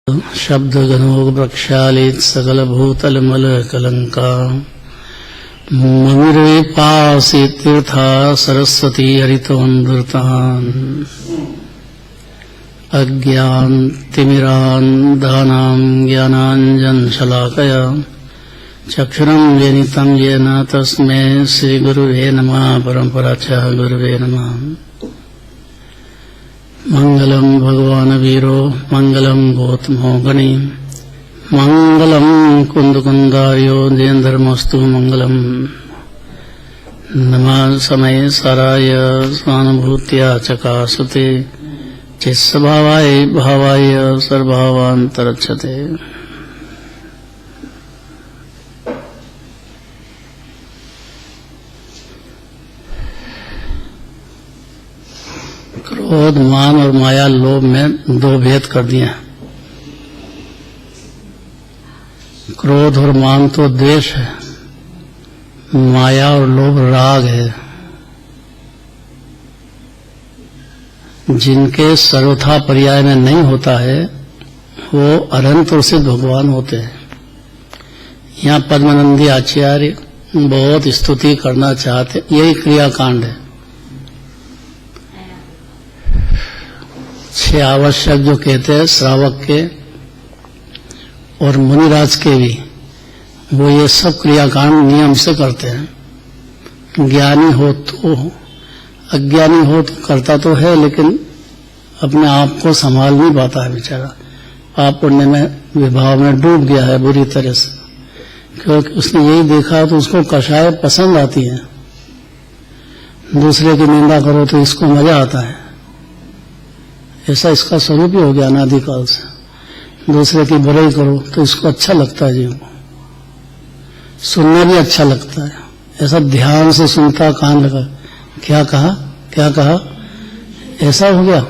शब्दगनो वृक्षालित सकलभूतलमलकलङ्का ममिर्विपासि तीर्था सरस्वती हरितोऽनृतान् अज्ञानतिमिरान्धानां ज्ञानाञ्जनशलाकया चक्षुरं जनितं येन तस्मै श्रीगुरुवे नमः। परम्पराचार्य गुरुवे नमः। मंगलम भगवान वीरो मंगलम गौतमो गणी मंगलम कुंदकुंदार्यो जयेन्द्रमस्तु मंगलम नमः समय साराय स्वानुभूत्या चकासुते चित्स्वभावाय भावाय सर्वभावान्तरक्षते। क्रोध मान और माया लोभ में दो भेद कर दिए। क्रोध और मान तो द्वेष है, माया और लोभ राग है। जिनके सर्वथा पर्याय में नहीं होता है वो अनंत और सिद्ध भगवान होते हैं। यहाँ पद्मानंदी आचार्य बहुत स्तुति करना चाहते, यही क्रियाकांड है। 6 आवश्यक जो कहते हैं श्रावक के और मुनिराज के भी, वो ये सब क्रियाकांड नियम से करते हैं। ज्ञानी हो तो, अज्ञानी हो तो करता तो है, लेकिन अपने आप को संभाल नहीं पाता है बेचारा। पाप पुण्य में विभाव में डूब गया है बुरी तरह से, क्योंकि उसने यही देखा तो उसको कषाय पसंद आती है। दूसरे की निंदा करो तो इसको मजा आता है, ऐसा इसका स्वरूप ही हो गया अनादिकाल से। दूसरे की बुराई करो तो इसको अच्छा लगता है, जीव को सुनना भी अच्छा लगता है। ऐसा ध्यान से सुनता, कान लगा, क्या कहा क्या कहा, ऐसा हो गया।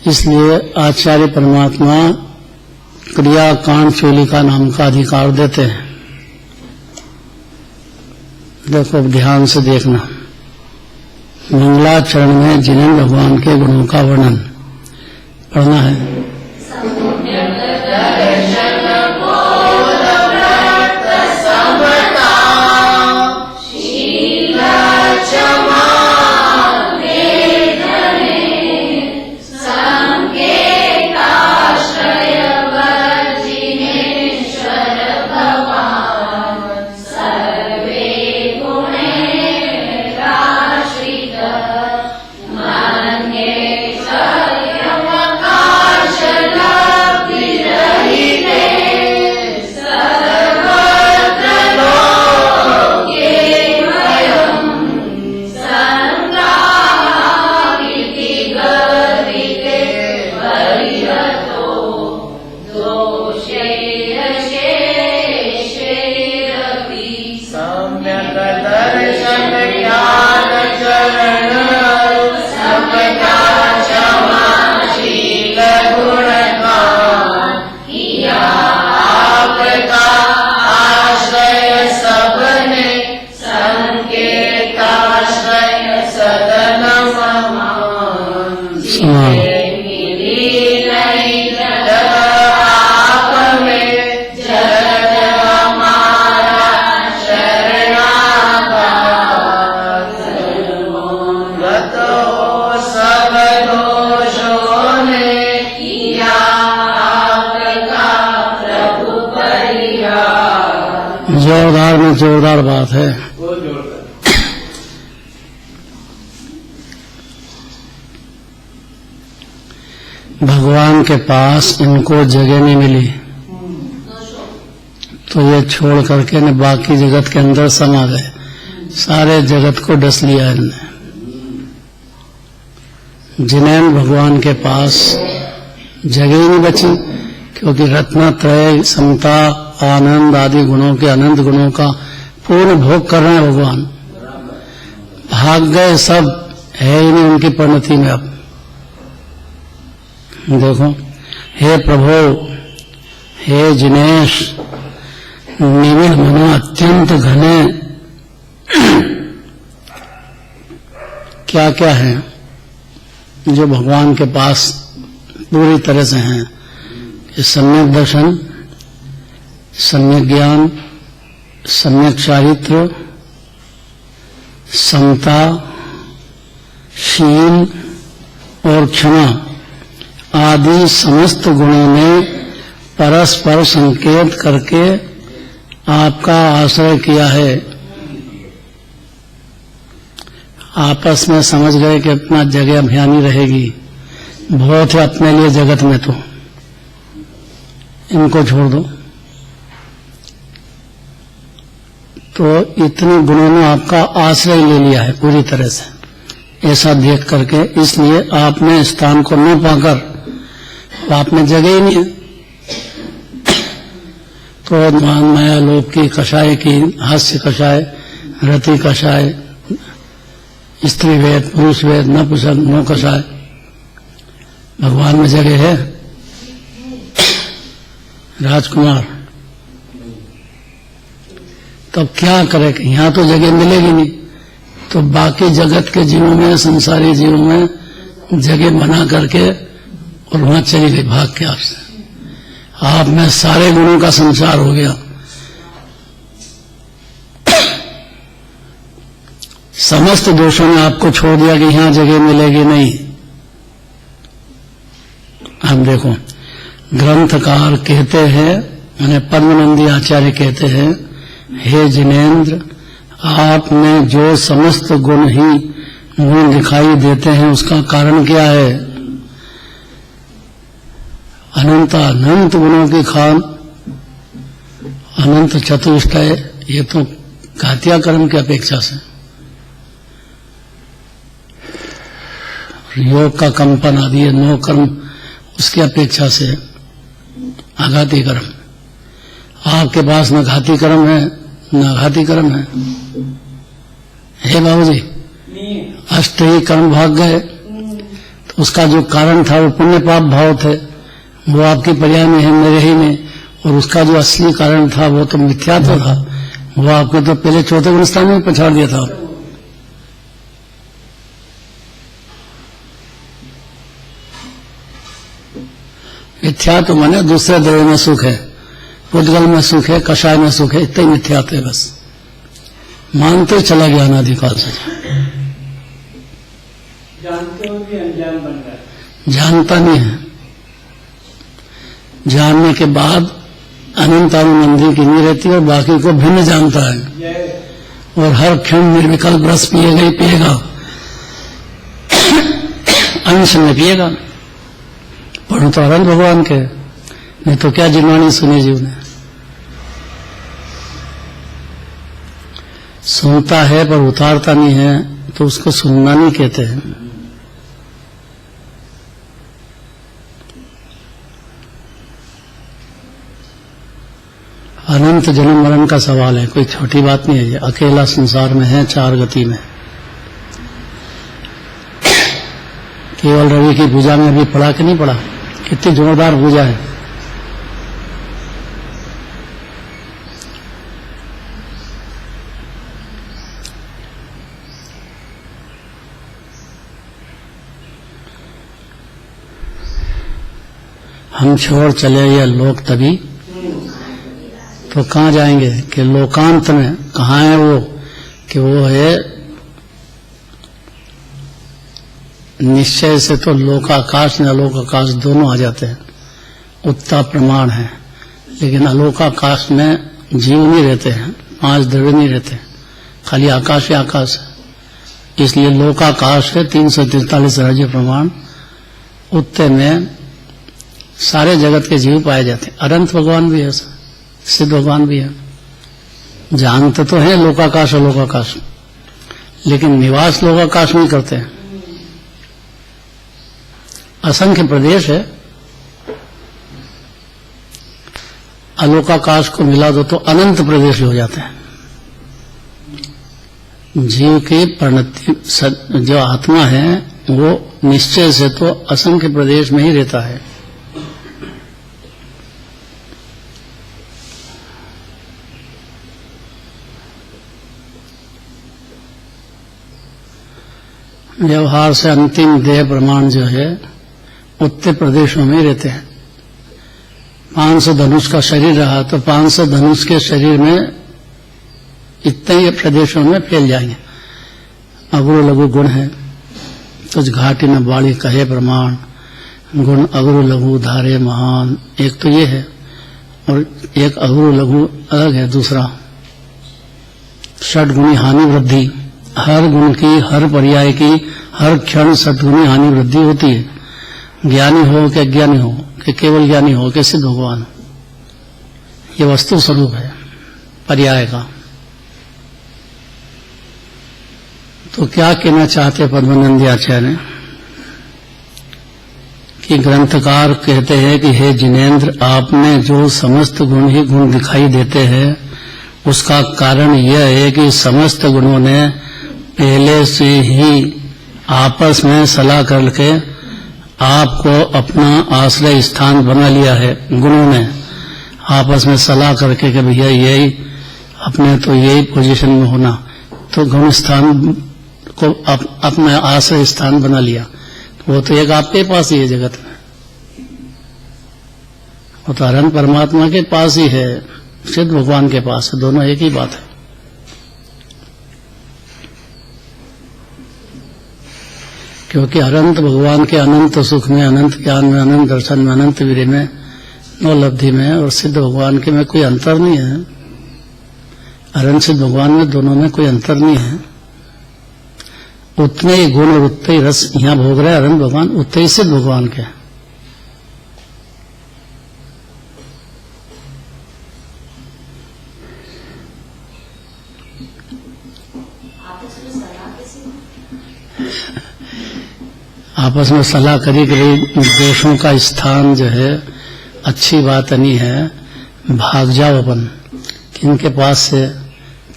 इसलिए आचार्य परमात्मा क्रियाकांड चोलिका नाम का अधिकार देते हैं। देखो ध्यान से देखना। मंगलाचरण में जिनेन्द्र भगवान के गुणों का वर्णन पढ़ना है। जोरदार में जोरदार बात है। भगवान के पास इनको जगह नहीं मिली तो ये छोड़ करके न बाकी जगत के अंदर समा गए। सारे जगत को डस लिया इनने। जिनेन्द्र भगवान के पास जगह ही नहीं बची, क्योंकि रत्नत्रय, समता, आनंद आदि गुणों के, अनंत गुणों का पूर्ण भोग कर रहे हैं भगवान। भाग गए सब, है ही नहीं उनकी परिणति में। अब देखो, हे प्रभु, हे जिनेश, निविड़ मनो अत्यंत घने क्या क्या है। जो भगवान के पास पूरी तरह से हैं कि सम्यक दर्शन, सम्यक ज्ञान, सम्यक चारित्र, समता, शील और क्षमा आदि समस्त गुणों में परस्पर संकेत करके आपका आश्रय किया है। आपस में समझ गए कि अपना जगह अभियानी रहेगी, बहुत है अपने लिए जगत में, तो इनको छोड़ दो। तो इतने गुणों ने आपका आश्रय ले लिया है पूरी तरह से, ऐसा देख करके, इसलिए आपने स्थान को न पाकर आप में जगह ही नहीं है। क्रोध मान माया लोभ की, कषाय की, हास्य कषाय, रति कषाय, स्त्री वेद, पुरुष वेद, नपुंसक, नो कषाय, भगवान में जगह है। राजकुमार तब क्या करे कि यहां तो जगह मिलेगी नहीं, तो बाकी जगत के जीवों में, संसारी जीवों में जगह बना करके और वहां चली गई भाग के आपसे। आप में सारे गुणों का संसार हो गया, समस्त दोषों ने आपको छोड़ दिया कि यहां जगह मिलेगी नहीं। अब देखो, ग्रंथकार कहते हैं, उन्हें पद्मनंदी आचार्य कहते हैं, हे जिनेन्द्र, आप में जो समस्त गुण ही गुण दिखाई देते हैं उसका कारण क्या है? अनंत अनंत गुणों की खान, अनंत चतुष्टय, ये तो घातिया कर्म की अपेक्षा से, योग का कंपन आदि है, नौ कर्म उसकी अपेक्षा से आघाती कर्म। आपके पास न घाती कर्म है न आघाती कर्म है। हे बाबूजी, अष्ट ही कर्म भाग गए, तो उसका जो कारण था वो पुण्य पाप भाव थे, वो आपकी पर्याय में है, मेरे ही में। और उसका जो असली कारण था वो तो मिथ्यात्व था, वो आपको तो पहले चौथे गुणस्थान में पछाड़ दिया था। मिथ्यात्व माने दूसरे द्रव्य में सुख है, पुद्गल में सुख है, कषाय में सुख है, इतना ही मिथ्यात्व है। बस मानते चला गया अनादिकाल से, जानते हो भी अनजान बन गया, जानता नहीं है। जानने के बाद अनंत अनुबंधी की नहीं रहती और बाकी को भिन्न जानता है, और हर क्षण निर्विकल्प रस पिएगा ही पिएगा, अंश में पिएगा। पढ़ो तो अनंत भगवान के, नहीं तो क्या जिनवाणी सुनी जीव ने। सुनता है पर उतारता नहीं है, तो उसको सुनना नहीं कहते हैं। अनंत जन्म मरण का सवाल है, कोई छोटी बात नहीं है। ये अकेला संसार में है, चार गति में। केवल रवि की पूजा में अभी पढ़ा कि नहीं पढ़ा? कितनी जोरदार पूजा है। हम छोड़ चले ये लोक तभी, तो कहाँ जाएंगे? कि लोकांत में कहाँ है वो? कि वो है निश्चय से तो लोकाकाश में अलोकाकाश दोनों आ जाते हैं, उत्ता प्रमाण है। लेकिन अलोकाकाश में जीव नहीं रहते हैं, पांच द्रव्य नहीं रहते, खाली आकाश ही आकाश है। इसलिए लोकाकाश है 343 राज्य प्रमाण, उत्ते में सारे जगत के जीव पाए जाते हैं। अनंत भगवान भी है, सिद्ध भगवान भी है। जानते तो है लोकाकाश और लोकाकाश, लेकिन निवास लोकाकाश में करते हैं। असंख्य प्रदेश है, अलोकाकाश को मिला दो तो अनंत प्रदेश हो जाते हैं। जीव की परिणति, जो आत्मा है वो निश्चय से तो असंख्य प्रदेश में ही रहता है। व्यवहार से अंतिम देह प्रमाण जो है उत्तर प्रदेशों में रहते हैं। 500 धनुष का शरीर रहा तो 500 धनुष के शरीर में इतने ही प्रदेशों में फैल जाएंगे। अगुरु लघु गुण है, तुझ घाटी न बाड़ी कहे प्रमाण, गुण अगुरु लघु धारे महान। एक तो ये है, और एक अगुरु लघु अलग है। दूसरा षड गुणी हानि वृद्धि, हर गुण की, हर पर्याय की, हर क्षण सद्गुणी हानि वृद्धि होती है। ज्ञानी हो कि अज्ञानी हो, कि केवल ज्ञानी हो कि सिद्ध भगवान, ये वस्तु स्वरूप है पर्याय का। तो क्या कहना चाहते पद्मानंद आचार्य कि ग्रंथकार कहते हैं कि हे जिनेन्द्र, आपने जो समस्त गुण ही गुण दिखाई देते हैं उसका कारण यह है कि समस्त गुणों ने पहले से ही आपस में सलाह करके आपको अपना आश्रय स्थान बना लिया है। गुणों ने आपस में सलाह करके कि भैया यही अपने तो यही पोजीशन में होना, तो गुण स्थान को अपना आश्रय स्थान बना लिया। वो तो एक आपके पास ही है जगत में, वो तो अनंत परमात्मा के पास ही है, सिद्ध भगवान के पास है, दोनों एक ही बात है। क्योंकि अनंत भगवान के अनंत सुख में, अनंत ज्ञान में, अनंत दर्शन में, अनंत वीर्य में, नौलब्धि में, और सिद्ध भगवान के में कोई अंतर नहीं है। अनंत सिद्ध भगवान में दोनों में कोई अंतर नहीं है। उतने ही गुण और उतने ही रस यहाँ भोग रहे अनंत भगवान, उतने ही सिद्ध भगवान के। आपस में सलाह करी कि दोषों का स्थान जो है अच्छी बात नहीं है, भाग जाओ अपन किनके पास से,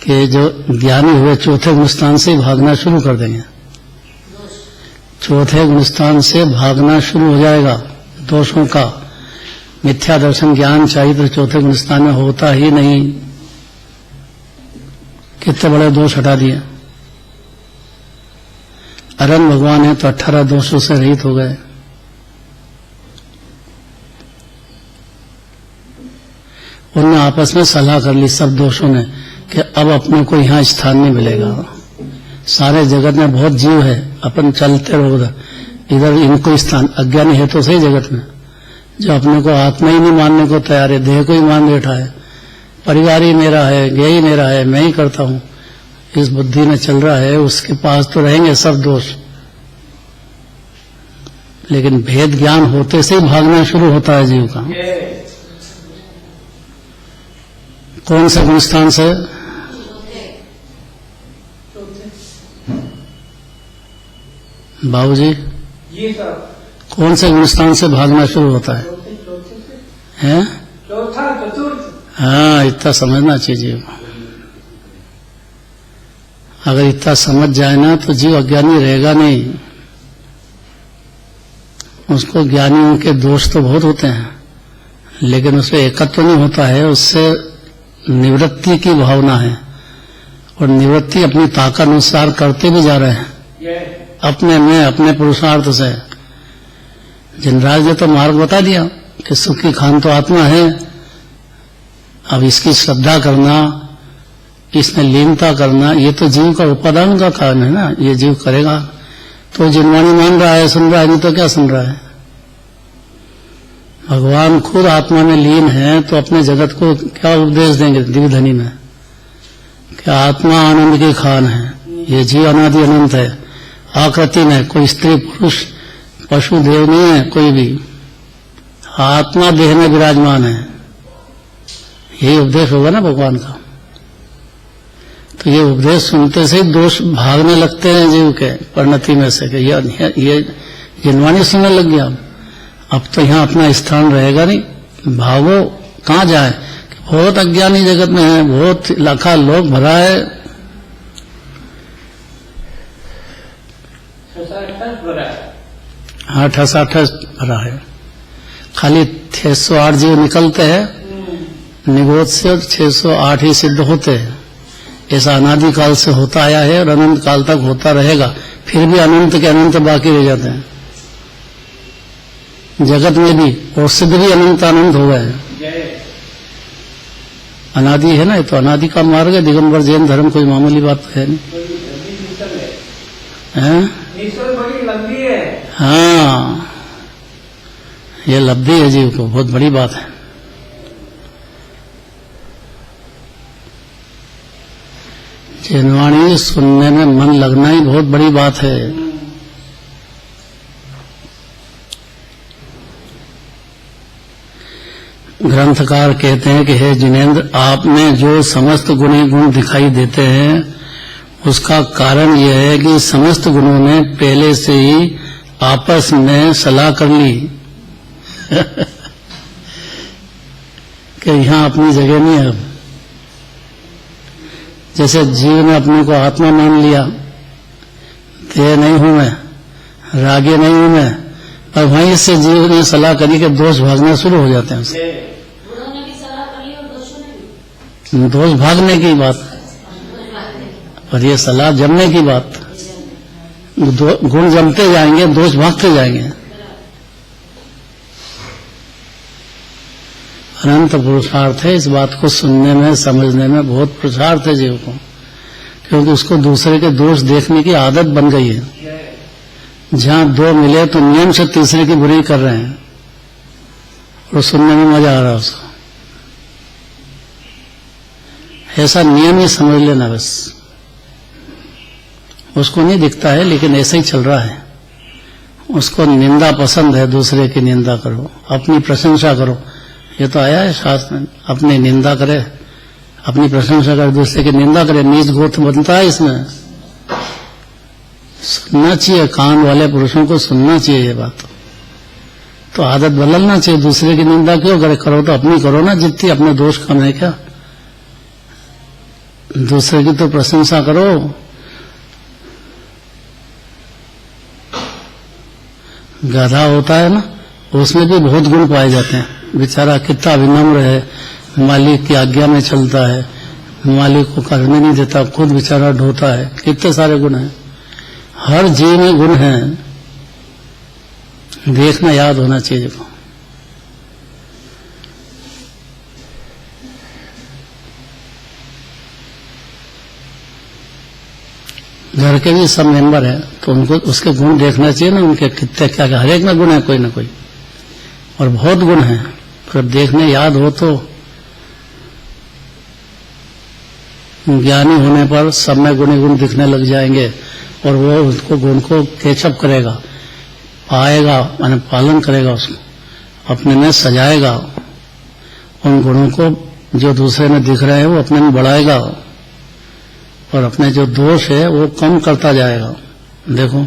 कि जो ज्ञानी हुए चौथे गुणस्थान से भागना शुरू कर देंगे। चौथे गुणस्थान से भागना शुरू हो जाएगा दोषों का। मिथ्या दर्शन ज्ञान चाहिए चौथे गुणस्थान में होता ही नहीं। कितने बड़े दोष हटा दिए। अरन भगवान है तो 18 दोषों से रहित हो गए। उन्होंने आपस में सलाह कर ली सब दोषों ने कि अब अपने को यहाँ स्थान नहीं मिलेगा। सारे जगत में बहुत जीव है, अपन चलते रहो इधर, इनको स्थान अज्ञानी है तो सही जगत में, जो अपने को आत्मा ही नहीं मानने को तैयार है, देह को ही मान बैठा है, परिवार ही मेरा है, ये ही मेरा है, मैं ही करता हूँ, इस बुद्धि में चल रहा है, उसके पास तो रहेंगे सब दोष। लेकिन भेद ज्ञान होते से ही भागना शुरू होता है जीव का। कौन से गुणस्थान से? बाबूजी कौन से गुणस्थान से भागना शुरू होता है? हैं? हाँ, इतना समझना चाहिए जीव। अगर इतना समझ जाए ना तो जीव अज्ञानी रहेगा नहीं। उसको ज्ञानियों के दोष तो बहुत होते हैं, लेकिन उसमें एकत्व नहीं होता है, उससे निवृत्ति की भावना है, और निवृत्ति अपनी ताकत अनुसार करते भी जा रहे हैं अपने में, अपने पुरुषार्थ से। जिनराज ने तो मार्ग बता दिया कि सुखी खान तो आत्मा है, अब इसकी श्रद्धा करना, इसमें लीनता करना, ये तो जीव का उपादान का कारण है ना। ये जीव करेगा तो जिनवाणी मान रहा है, सुन रहा है, नहीं तो क्या सुन रहा है। भगवान खुद आत्मा में लीन है तो अपने जगत को क्या उपदेश देंगे दिव्यधनी में कि आत्मा आनंद की खान है, ये जीव अनादि अनंत है, आकृति में कोई स्त्री पुरुष पशु देव नहीं है कोई भी, आत्मा देह में विराजमान है। यही उपदेश होगा ना भगवान का। तो ये उपदेश सुनते से ही दोष भागने लगते हैं जीव के परिणति में से, कि ये जिनवाणी सुनने लग गया, अब तो यहाँ अपना स्थान रहेगा नहीं, भागो। कहाँ जाए? बहुत अज्ञानी जगत में है, बहुत लाखा लोग भरा है। 68 भरा है, खाली 608 जीव निकलते हैं निगोद से, और 608 ही सिद्ध होते हैं। ऐसा अनादिकाल से होता आया है और अनंत काल तक होता रहेगा। फिर भी अनंत के अनंत बाकी रह जाते हैं जगत में भी, और सिद्ध भी अनंत अनंत हो गए। अनादि है ना, ये तो अनादि का मार्ग है। दिगंबर जैन धर्म कोई मामूली बात तो है नहीं, है? बड़ी लंबी है। हाँ, ये लब्धि है जीव को, बहुत बड़ी बात है। जैनवाणी सुनने में मन लगना ही बहुत बड़ी बात है। ग्रंथकार कहते हैं कि हे जिनेंद्र, आप में जो समस्त गुणी गुण दिखाई देते हैं उसका कारण यह है कि समस्त गुणों ने पहले से ही आपस में सलाह कर ली कि यहाँ अपनी जगह नहीं है। अब जैसे जीव ने अपने को आत्मा मान लिया, देह नहीं हूं मैं, रागी नहीं हूं मैं, पर वहीं से जीव ने सलाह करी कि दोष भागना शुरू हो जाते हैं उससे। दोष भागने की बात, और ये सलाह जमने की बात। गुण जमते जाएंगे, दोष भागते जाएंगे। अनंत पुरुषार्थ है इस बात को सुनने में, समझने में बहुत पुरुषार्थ है जीव को, क्योंकि उसको दूसरे के दोष देखने की आदत बन गई है। जहां दो मिले तो नियम से तीसरे की बुराई कर रहे हैं, और सुनने में मजा आ रहा है उसको। ऐसा नियम ही समझ लेना बस। उसको नहीं दिखता है लेकिन ऐसा ही चल रहा है। उसको निंदा पसंद है, दूसरे की निंदा करो, अपनी प्रशंसा करो। ये तो आया है शास्त्र में, अपनी निंदा करे, अपनी प्रशंसा करे, दूसरे की निंदा करे, नीच गोत्र बनता है इसमें। सुनना चाहिए, कान वाले पुरुषों को सुनना चाहिए ये बात। तो आदत बदलना चाहिए। दूसरे की निंदा क्यों करे, करो तो अपनी करो ना, जितनी अपने दोष कम है क्या। दूसरे की तो प्रशंसा करो। गधा होता है ना, उसमें भी बहुत गुण पाए जाते हैं। बेचारा कितना विनम्र है, मालिक की आज्ञा में चलता है, मालिक को करने नहीं देता, खुद बेचारा ढोता है। कितने सारे गुण हैं, हर जीव में गुण हैं। देखना याद होना चाहिए। घर के भी सब मेंबर हैं तो उनको उसके गुण देखना चाहिए ना, उनके कितने क्या क्या, हर एक में गुण है कोई ना कोई, और बहुत गुण है। पर देखने याद हो तो ज्ञानी होने पर सब में गुण गुण दिखने लग जाएंगे, और वो उसको गुण को कैचअप करेगा, पाएगा, माने पालन करेगा, उसको अपने में सजाएगा। उन गुणों को जो दूसरे में दिख रहे हैं वो अपने में बढ़ाएगा, और अपने जो दोष है वो कम करता जाएगा। देखो,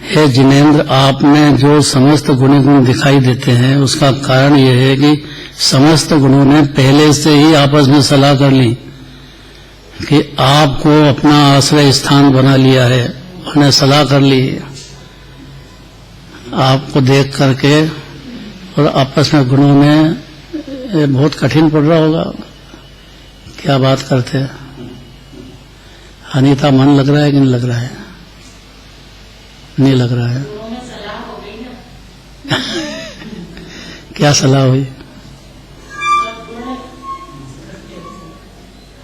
हे जिनेंद्र, आप में जो समस्त गुणी गुण दिखाई देते हैं उसका कारण यह है कि समस्त गुणों ने पहले से ही आपस में सलाह कर ली कि आपको अपना आश्रय स्थान बना लिया है। उन्हें सलाह कर ली आपको देख करके, और आपस में गुणों में बहुत कठिन पड़ रहा होगा। क्या बात करते हैं अनीता, मन लग रहा है कि नहीं लग रहा है? नहीं लग रहा है। सलाह हो गई ना क्या सलाह हुई?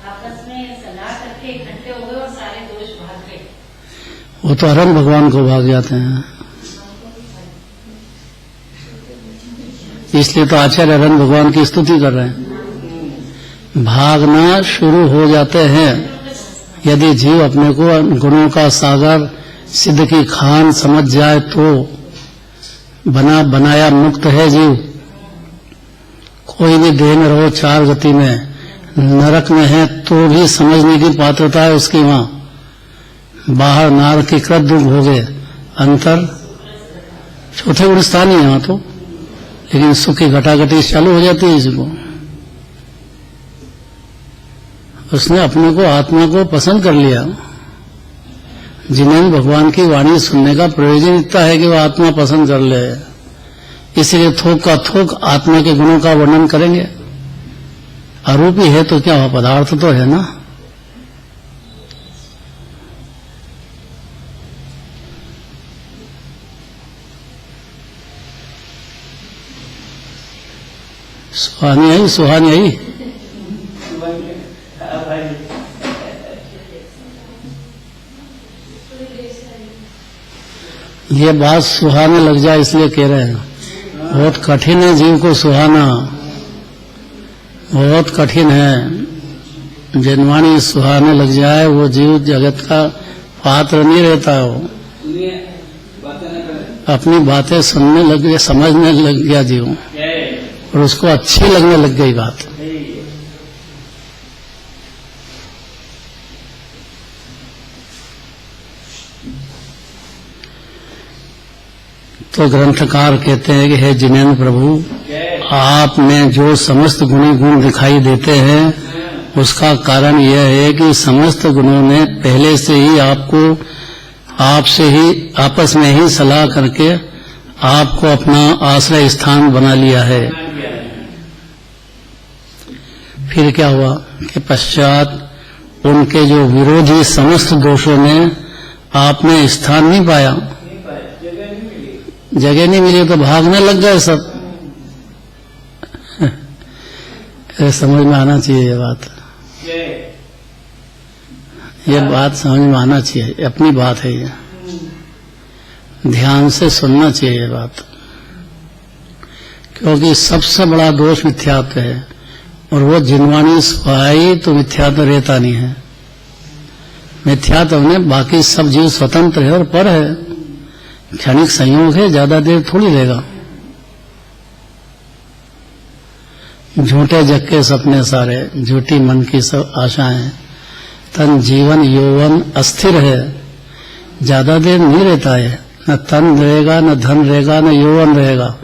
आपस में सलाह करके इकट्ठे हो गए और सारे दोष भाग गए। वो तो अरहंत भगवान को भाग जाते हैं। इसलिए तो आचार्य अरहंत भगवान की स्तुति कर रहे हैं। भागना शुरू हो जाते हैं यदि जीव अपने को गुणों का सागर, सिद्ध की खान समझ जाए तो बना बनाया मुक्त है जीव। कोई भी देह में रहो, चार गति में, नरक में है तो भी समझने की पात्रता है उसकी। वहां बाहर नार की कृत दुख हो गए, अंतर चौथे गुण स्थान ही यहाँ तो, लेकिन सुख की घटाघटी चालू हो जाती है इसको। उसने अपने को, आत्मा को पसंद कर लिया। जिन्हें भगवान की वाणी सुनने का प्रयोजन इतना है कि वो आत्मा पसंद कर ले, इसलिए थोक का थोक आत्मा के गुणों का वर्णन करेंगे। अरूपी है तो क्या हुआ, पदार्थ तो है ना। सुहानी आई, सुहानी आई। ये बात सुहाने लग जाए इसलिए कह रहे हैं। बहुत कठिन है जीव को सुहाना, बहुत कठिन है। जिनवाणी सुहाने लग जाए वो जीव जगत का पात्र नहीं रहता। वो अपनी बातें सुनने लग गया, समझने लग गया जीव, और उसको अच्छी लगने लग गई बात। तो ग्रंथकार कहते हैं कि हे जिनेन्द्र प्रभु, आप में जो समस्त गुणी गुण दिखाई देते हैं उसका कारण यह है कि समस्त गुणों ने पहले से ही आपको आपसे ही आपस में ही सलाह करके आपको अपना आश्रय स्थान बना लिया है। फिर क्या हुआ कि पश्चात उनके जो विरोधी समस्त दोषों ने आप में स्थान नहीं पाया, जगह नहीं मिली, तो भागने लग गए सब। समझ में आना चाहिए ये बात समझ में आना चाहिए। अपनी बात है ये, ध्यान से सुनना चाहिए ये बात, क्योंकि सबसे बड़ा दोष मिथ्यात्व है, और वो जिनवाणी सुहाई तो मिथ्यात्व रहता नहीं है। मिथ्यात्व में बाकी सब जीव स्वतंत्र है और पर है, क्षणिक संयोग है, ज्यादा देर थोड़ी रहेगा। झूठे जग के सपने सारे, झूठी मन की सब आशाएं, तन जीवन यौवन अस्थिर है, ज्यादा देर नहीं रहता है। न तन रहेगा, न धन रहेगा, न यौवन रहेगा,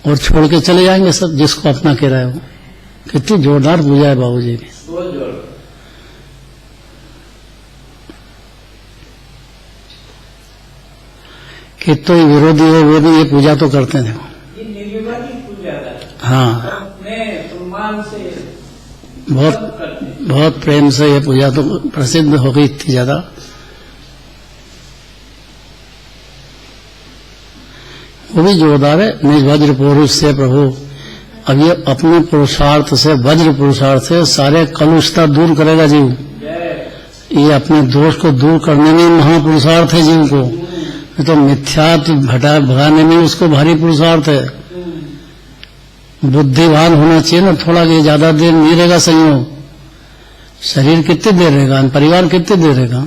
और छोड़ के चले जाएंगे सब जिसको अपना कह रहे हो। कितनी जोरदार पूजा है बाबूजी की। कि तो विरोधी हो वो भी ये पूजा तो करते हैं। ये निर्विवाद की पूजा है। हाँ, अपने सम्मान से बहुत प्रेम से ये पूजा तो प्रसिद्ध हो गई थी ज्यादा। वो भी जोरदार है। निज वज्र पुरुष से प्रभु, अब ये अपने पुरुषार्थ से, वज्र पुरुषार्थ से सारे कलुषता दूर करेगा जीव। ये अपने दोष को दूर करने में महापुरुषार्थ है जीव को, तो मिथ्यात्व भगाने में उसको भारी पुरुषार्थ है। बुद्धिवान होना चाहिए ना थोड़ा, कि ज्यादा देर नहीं रहेगा संयोग। शरीर कितनी देर रहेगा, परिवार कितनी देर रहेगा,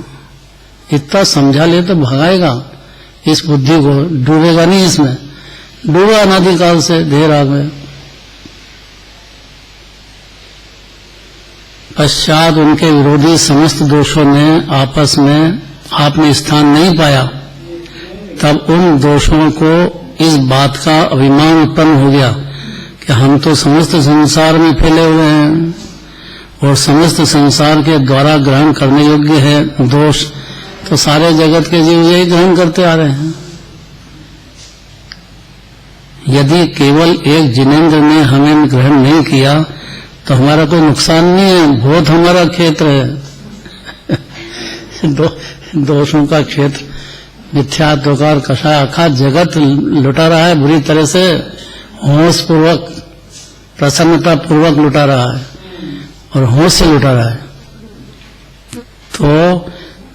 इतना समझा ले तो भगाएगा इस बुद्धि को, डूबेगा नहीं इसमें। डूबा अनादिकाल से देर आ गए। पश्चात उनके विरोधी समस्त दोषों ने आपस में आप में स्थान नहीं पाया, तब उन दोषों को इस बात का अभिमान उत्पन्न हो गया कि हम तो समस्त संसार में फैले हुए हैं और समस्त संसार के द्वारा ग्रहण करने योग्य है दोष, तो सारे जगत के जीव यही ग्रहण करते आ रहे हैं। यदि केवल एक जिनेन्द्र ने हमें ग्रहण नहीं किया तो हमारा कोई नुकसान नहीं है, बहुत हमारा क्षेत्र है। दोषों का क्षेत्र, मिथ्यात्व का कषाय आखा जगत लुटा रहा है बुरी तरह से, होश पूर्वक प्रसन्नता पूर्वक लुटा रहा है और होश से लुटा रहा है। तो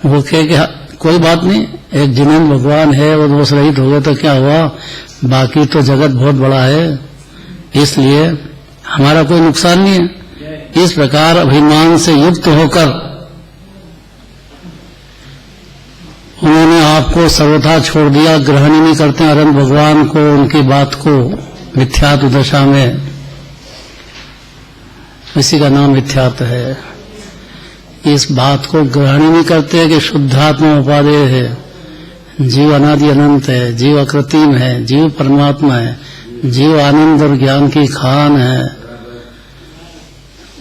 वो कहे कि कोई बात नहीं, एक जिनेन्द्र भगवान है, वो दोष रहित हो गए तो क्या हुआ, बाकी तो जगत बहुत बड़ा है, इसलिए हमारा कोई नुकसान नहीं है। इस प्रकार अभिमान से युक्त होकर उन्होंने आपको सर्वथा छोड़ दिया, ग्रहण ही नहीं करते अनंत भगवान को, उनकी बात को मिथ्यात्व दशा में। इसी का नाम मिथ्यात्व है। इस बात को ग्रहण ही नहीं करते कि शुद्धात्मा उपादेय है, जीव अनादि अनंत है, जीव अकृत्रिम है, जीव परमात्मा है, जीव आनंद और ज्ञान की खान है।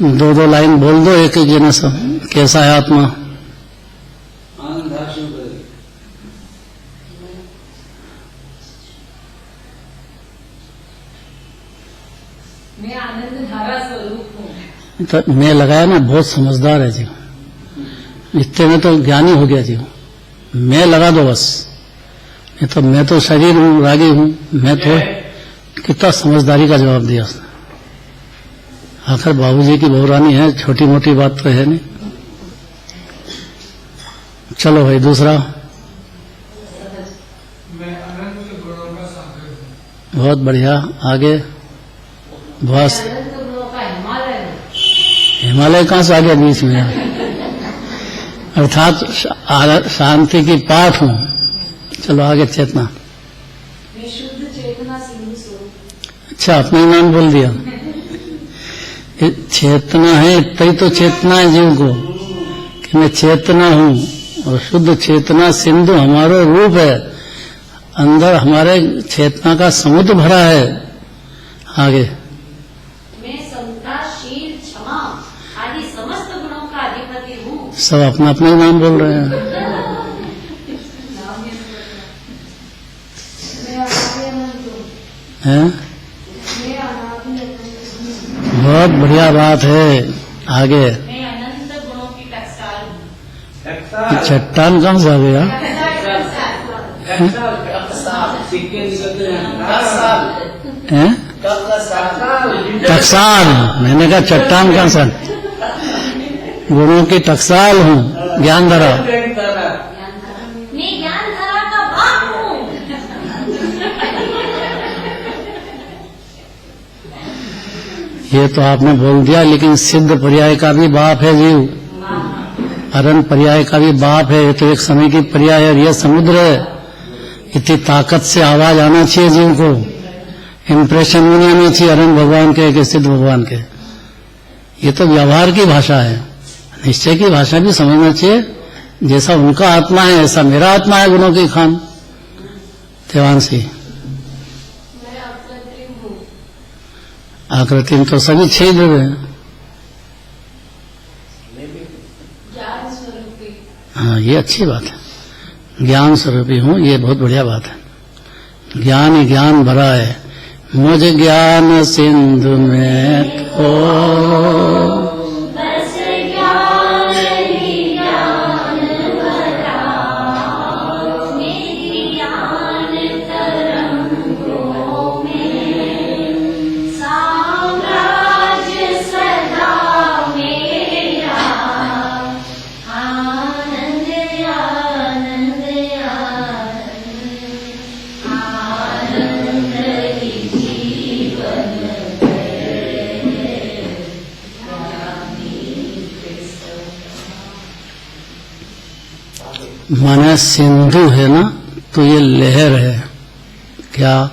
दो दो लाइन बोल दो एक एक जने सब, कैसा है आत्मा। मैं आनंद धारा स्वरूप हूँ। तो मैं लगाया ना, बहुत समझदार है जीव, इतने में तो ज्ञानी हो गया जीव। मैं लगा दो बस, नहीं तो मैं तो शरीर हूँ, रागी हूँ, मैं तो कितना समझदारी का जवाब दिया उसने। आखिर बाबूजी की बहुरानी है, छोटी मोटी बात तो है नहीं। चलो भाई दूसरा। मैं अनंत गुणों का सागर हूँ। बहुत बढ़िया, आगे। बस अनंत गुणों का हिमालय हूँ। हिमालय कहाँ से आ गया बीच में? अर्थात शांति की पाठ हूँ। चलो आगे, चेतना। मैं शुद्ध चेतना सिंधु स्वरूप। अच्छा, अपना ही नाम बोल दिया। ये चेतना है, तभी तो चेतना है जीव को कि मैं चेतना हूँ, और शुद्ध चेतना सिंधु हमारा रूप है। अंदर हमारे चेतना का समुद्र भरा है। आगे। मैं समता, शील, क्षमा आदि समस्त गुणों का अधिपति हूँ। सब अपना अपना ही नाम बोल रहे हैं। हैं? बहुत बढ़िया बात है। आगे। मैं अनंत गुणों की टकसाल हूँ। ये चट्टान कहाँ से आ गया? सिक्के निकलते हैं। हैं? टकसाल। मैंने कहा चट्टान कहाँ से? गुणों की टकसाल हूँ, ज्ञान धरा। मैं ज्ञान धारा का बाप हूँ। ये तो आपने बोल दिया, लेकिन सिद्ध पर्याय का भी बाप है जीव। अरन पर्याय का भी बाप है। ये तो एक समय की पर्याय है, यह समुद्र है। इतनी ताकत से आवाज आना चाहिए जीव को, इम्प्रेशन भी नहीं आना चाहिए अरन भगवान के कि सिद्ध भगवान के। ये तो व्यवहार की भाषा है, निश्चय की भाषा भी समझना चाहिए। जैसा उनका आत्मा है ऐसा मेरा आत्मा है, गुणों की खान। देवांशी। मैं अप्रतिम हूँ। आकृति तो सभी 6 द्रव्य हैं। ज्ञान स्वरूपी। हाँ, ये अच्छी बात है। ज्ञान स्वरूपी हूँ, ये बहुत बढ़िया बात है। ज्ञान ही ज्ञान भरा है। मुझ ज्ञान सिंधु में खो, बस ज्ञान ही ज्ञान भरा, मेरी ज्ञान तरंगों में साम्राज्य सदा मेरा। आनंद आनंद आनंद ही जीवन माने सिंधु है ना, तो ये लहर है। क्या?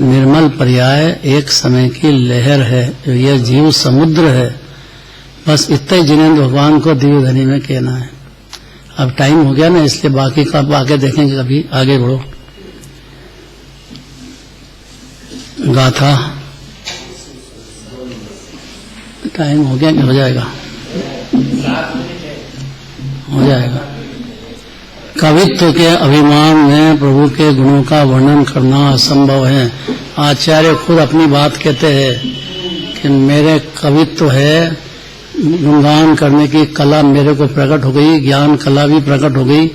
निर्मल पर्याय एक समय की लहर है। यह जीव समुद्र है। बस इतना ही जिनेंद्र भगवान को दिव्य धनी में कहना है। अब टाइम हो गया ना, इसलिए बाकी का आगे देखेंगे। कभी आगे बढ़ो। गाथा। टाइम हो गया कि हो जाएगा? हो जाएगा। कवित्व के अभिमान में प्रभु के गुणों का वर्णन करना असंभव है। आचार्य खुद अपनी बात कहते हैं कि मेरे कवित्व है, गुणगान करने की कला मेरे को प्रकट हो गई, ज्ञान कला भी प्रकट हो गई,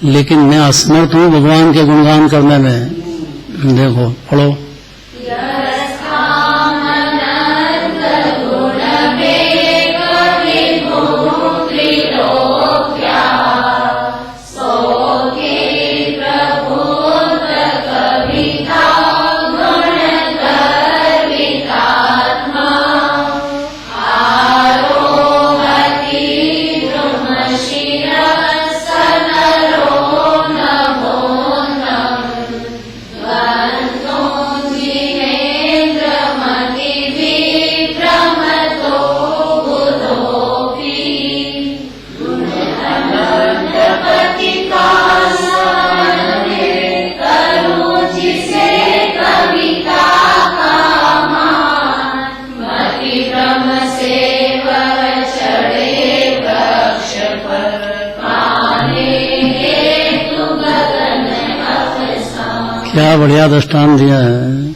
लेकिन मैं असमर्थ हूँ भगवान के गुणगान करने में। देखो, पढ़ो। क्या बढ़िया दृष्टांत दिया है।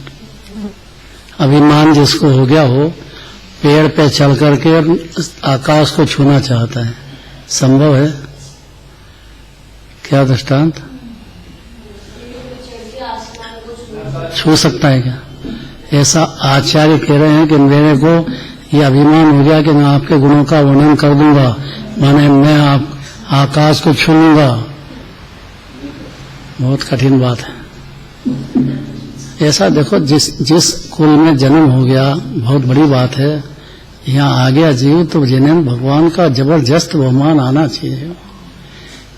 अभिमान जिसको हो गया हो, पेड़ पे चल करके आकाश को छूना चाहता है, संभव है? क्या दृष्टांत? छू सकता है क्या? ऐसा आचार्य कह रहे हैं कि मेरे को ये अभिमान हो गया कि मैं आपके गुणों का वर्णन कर दूंगा, माने मैं आप आकाश को छू लूंगा। बहुत कठिन बात है। ऐसा देखो, जिस कुल में जन्म हो गया बहुत बड़ी बात है। यहाँ आ गया जीव तो जिन्हें भगवान का जबरदस्त बहुमान आना चाहिए।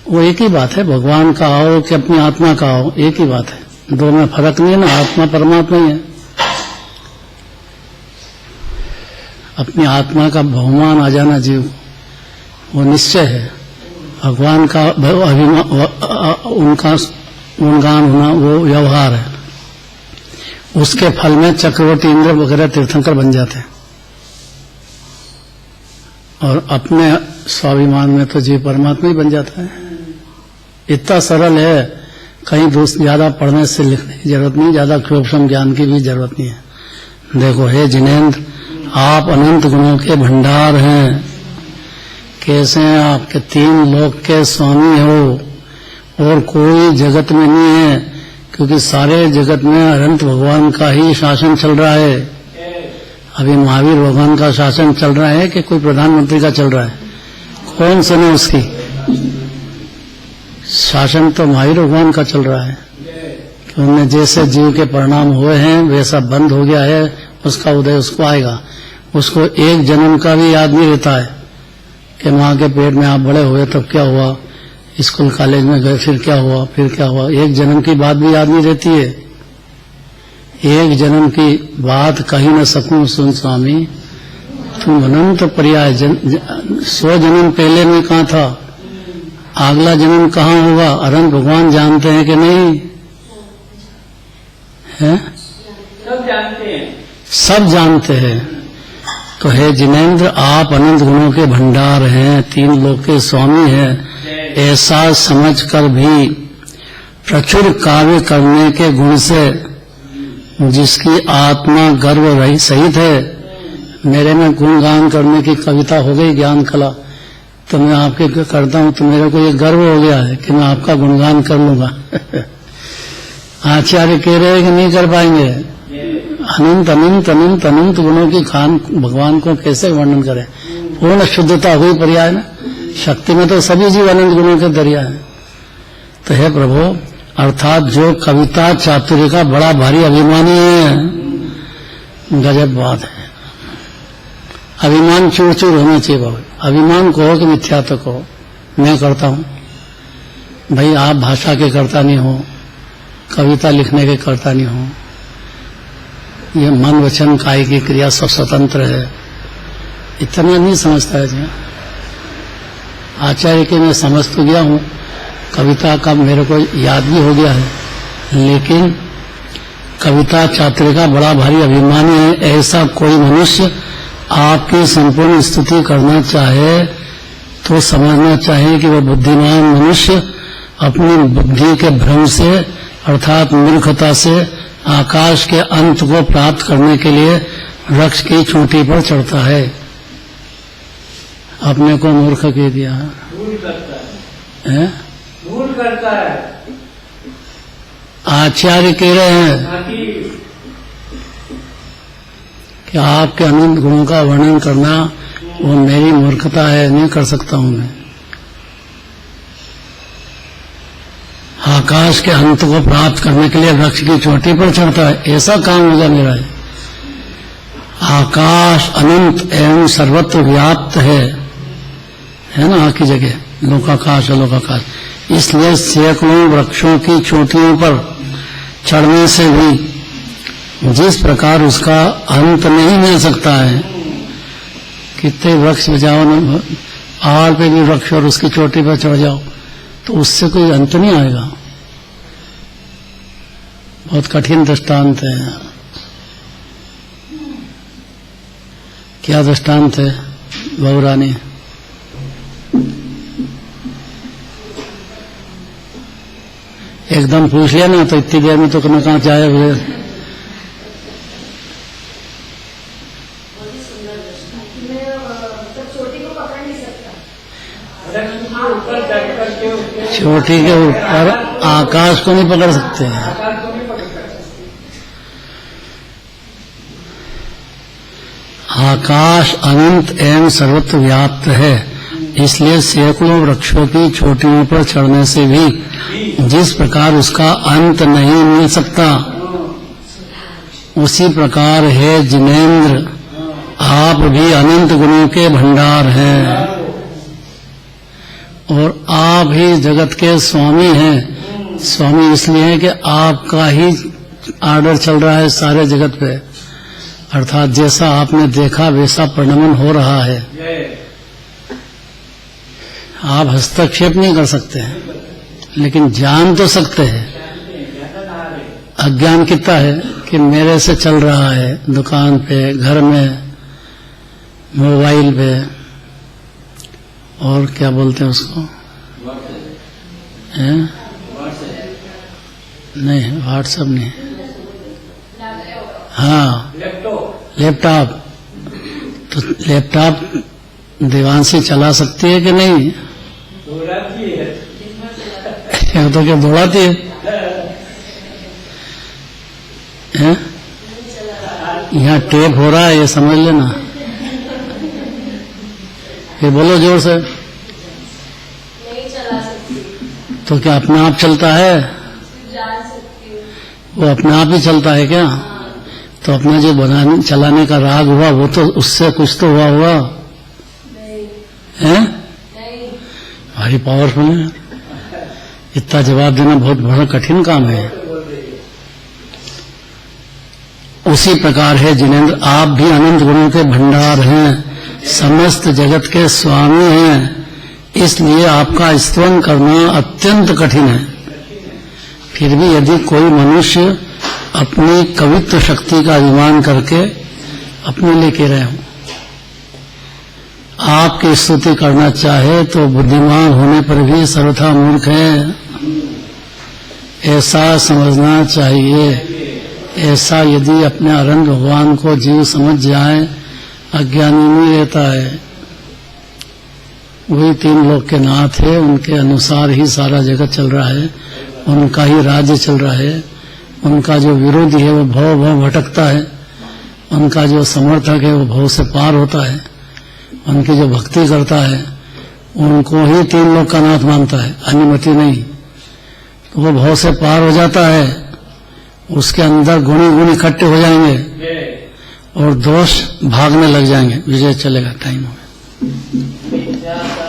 वो एक ही बात है, भगवान का आओ कि अपनी आत्मा का आओ, एक ही बात है। दो में फर्क नहीं है ना, आत्मा परमात्मा ही है। अपनी आत्मा का बहुमान आ जाना जीव को, वो निश्चय है। भगवान का उनका गुणगान होना वो व्यवहार है। उसके फल में चक्रवर्ती इंद्र वगैरह तीर्थंकर बन जाते हैं। और अपने स्वाभिमान में तो जीव परमात्मा ही बन जाता है। इतना सरल है, कहीं ज्यादा पढ़ने से लिखने की जरूरत नहीं, ज्यादा सूक्ष्म ज्ञान की भी जरूरत नहीं है। देखो, हे जिनेंद्र, आप अनंत गुणों के भंडार हैं। कैसे हैं आपके? 3 लोक के स्वामी हो और कोई जगत में नहीं है, क्योंकि सारे जगत में अनंत भगवान का ही शासन चल रहा है। अभी महावीर भगवान का शासन चल रहा है कि कोई प्रधानमंत्री का चल रहा है? कौन सुने उसकी? शासन तो महावीर भगवान का चल रहा है। कि उनमें जैसे जीव के परिणाम हुए हैं वैसा बंद हो गया है, उसका उदय उसको आएगा। उसको एक जन्म का भी याद नहीं रहता है कि माँ के पेट में आप बड़े हुए तब क्या हुआ, स्कूल कॉलेज में गए फिर क्या हुआ, फिर क्या हुआ। एक जन्म की बात भी याद नहीं रहती है। एक जन्म की बात कही न सकूं सुन स्वामी, तुम अनंत पर्याय 100 जन्म पहले में कहाँ था, अगला जन्म कहाँ होगा, अनंत भगवान जानते हैं कि नहीं है? सब जानते हैं। सब जानते हैं। तो हे जिनेंद्र, आप अनंत गुणों के भंडार हैं, 3 लोक के स्वामी हैं। ऐसा समझकर भी प्रचुर काव्य करने के गुण से जिसकी आत्मा गर्व रही सहित है, मेरे में गुणगान करने की कविता हो गई, ज्ञान कला, तो मैं आपके करता हूं तो मेरे को ये गर्व हो गया है कि मैं आपका गुणगान कर लूंगा। आचार्य कह रहे हैं कि नहीं कर पाएंगे। अनंत अनंत अनंत अनंत गुणों की खान भगवान को कैसे वर्णन करें? पूर्ण शुद्धता हुई पर्याय ना। शक्ति में तो सभी जीव अनंत गुणों के दरिया है। तो हे प्रभु, अर्थात जो कविता चातुर्य का बड़ा भारी अभिमानी है, गजब बात है। अभिमान चूर चूर होना चाहिए बाबू। अभिमान कहो कि मिथ्यात्व कहो, मैं करता हूं भाई, आप भाषा के करता नहीं हो, कविता लिखने के करता नहीं हो। ये मन वचन काय की क्रिया सब स्वतंत्र है, इतना नहीं समझता है जी। आचार्य के मैं समझ तो गया हूँ, कविता का मेरे को याद भी हो गया है, लेकिन कविता चातुर्य का बड़ा भारी अभिमानी है। ऐसा कोई मनुष्य आपकी संपूर्ण स्तुति करना चाहे तो समझना चाहिए कि वह बुद्धिमान मनुष्य अपनी बुद्धि के भ्रम से अर्थात मूर्खता से आकाश के अंत को प्राप्त करने के लिए वृक्ष की चोटी पर चढ़ता है। अपने को मूर्ख कह दिया है? भूल करता है। आचार्य कह रहे हैं कि आपके अनंत गुणों का वर्णन करना वो मेरी मूर्खता है, नहीं कर सकता हूं मैं। आकाश के अंत को प्राप्त करने के लिए वृक्ष की चोटी पर चढ़ता है, ऐसा काम होगा मेरा। आकाश अनंत एवं सर्वत्र व्याप्त है ना, आकी जगह लोकाकाश है लोकाकाश। इसलिए सैकड़ों वृक्षों की चोटियों पर चढ़ने से भी जिस प्रकार उसका अंत नहीं मिल सकता है, कितने वृक्ष बजाओ ना, पहाड़ पे भी वृक्ष और उसकी चोटी पर चढ़ जाओ तो उससे कोई अंत नहीं आएगा। बहुत कठिन दृष्टांत है। क्या दृष्टांत है बहुरानी? एकदम पूछ लिया ना तो इतनी देर में तो कहाँ जाए हुए। चोटी के ऊपर आकाश को नहीं पकड़ सकते हैं। आकाश अनंत एवं सर्वत्र व्याप्त है, इसलिए सैकड़ों वृक्षों की चोटियों पर चढ़ने से भी जिस प्रकार उसका अंत नहीं मिल सकता, उसी प्रकार है जिनेंद्र, आप भी अनंत गुणों के भंडार हैं और आप ही जगत के स्वामी हैं। स्वामी इसलिए है कि आपका ही आर्डर चल रहा है सारे जगत पे, अर्थात जैसा आपने देखा वैसा परिणमन हो रहा है। आप हस्तक्षेप नहीं कर सकते हैं, लेकिन जान तो सकते हैं। अज्ञान कितना है कि मेरे से चल रहा है, दुकान पे, घर में, मोबाइल पे, और क्या बोलते हैं उसको, हैं? नहीं, व्हाट्सएप नहीं, हाँ लैपटॉप। तो लैपटॉप देवांशी चला सकती है कि नहीं? तो क्या दौड़ाती है? यहाँ टेप हो रहा है, ये समझ लेना। फिर बोलो जोर से। नहीं चला सकती। तो क्या अपने आप चलता है? जान सकती हूँ। वो अपने आप ही चलता है क्या? तो अपना जो बनाने चलाने का राग हुआ वो तो उससे कुछ तो हुआ होगा, हैं? नहीं। भारी पावरफुल है। इतना जवाब देना बहुत बड़ा कठिन काम है। उसी प्रकार है जिनेंद्र, आप भी अनंत गुणों के भंडार हैं, समस्त जगत के स्वामी हैं, इसलिए आपका स्तवन करना अत्यंत कठिन है। फिर भी यदि कोई मनुष्य अपनी कवित्व शक्ति का अभिमान करके अपने लिए कह रहे हो, आपकी स्तुति करना चाहे तो बुद्धिमान होने पर भी सर्वथा मूर्ख है, ऐसा समझना चाहिए। ऐसा यदि अपने अनंत भगवान को जीव समझ जाए, अज्ञानी नहीं रहता है। वही तीन लोक के नाथ है, उनके अनुसार ही सारा जगत चल रहा है, उनका ही राज्य चल रहा है। उनका जो विरोधी है वो भव भटकता है, उनका जो समर्थक है वो भव से पार होता है। उनकी जो भक्ति करता है उनको ही तीन लोक का नाथ मानता है, अनुमति नहीं। तो वो भव से पार हो जाता है, उसके अंदर गुणी गुण इकट्ठे हो जाएंगे और दोष भागने लग जाएंगे। विजय चलेगा, टाइम हो गया।